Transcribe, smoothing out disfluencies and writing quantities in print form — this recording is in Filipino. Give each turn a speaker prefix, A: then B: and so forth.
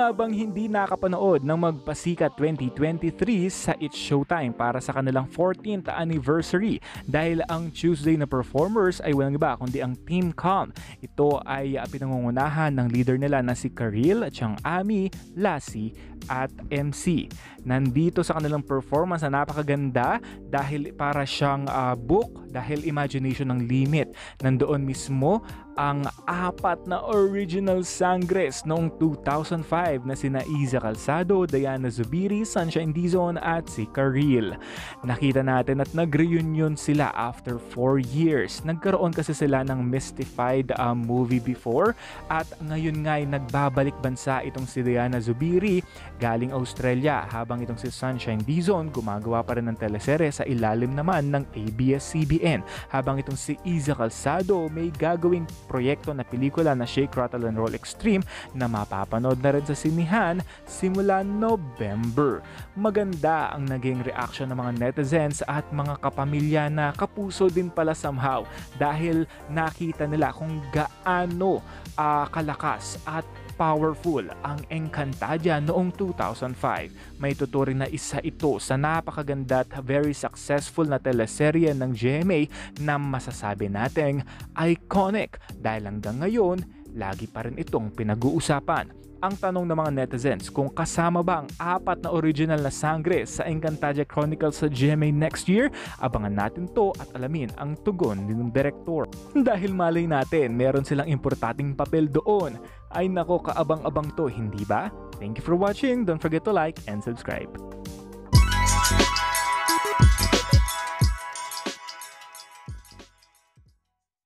A: nga bang hindi nakapanood ng Magpasikat 2023 sa It's Showtime para sa kanilang 14th anniversary dahil ang Tuesday na performers ay walang iba kundi ang Team Calm. Ito ay pinangungunahan ng leader nila na si Karil, Chang Ami, Lassie at MC. Nandito sa kanilang performance na napakaganda dahil para siyang book dahil imagination ng limit. Nandoon mismo ang 4 na original sangres noong 2005 na sina Iza Calzado, Diana Zubiri, Sunshine Dizon at si Karil. Nakita natin at nag-reunion sila after 4 years. Nagkaroon kasi sila ng Mystified movie before at ngayon nga ay nagbabalik bansa itong si Diana Zubiri galing Australia habang itong si Sunshine Dizon gumagawa pa rin ng teleserye sa ilalim naman ng ABS-CBN habang itong si Iza Calzado may gagawing proyekto na pelikula na Shake, Rattle and Roll Extreme na mapapanood na rin sa sinihan simula November. Maganda ang naging reaction ng mga netizens at mga kapamilya na kapuso din pala somehow dahil nakita nila kung gaano kalakas at powerful ang Encantadia noong 2005. May tuturing na isa ito sa napakaganda at very successful na teleserye ng GMA na masasabi nating iconic dahil hanggang ngayon, lagi pa rin itong pinag-uusapan. Ang tanong ng mga netizens kung kasama ba ang 4 na original na sangre sa Encantadia Chronicles sa GMA next year, abangan natin to at alamin ang tugon ng direktor. Dahil malay natin, meron silang importanteng papel doon. Ay nako, kaabang-abang to, hindi ba? Thank you for watching. Don't forget to like and subscribe.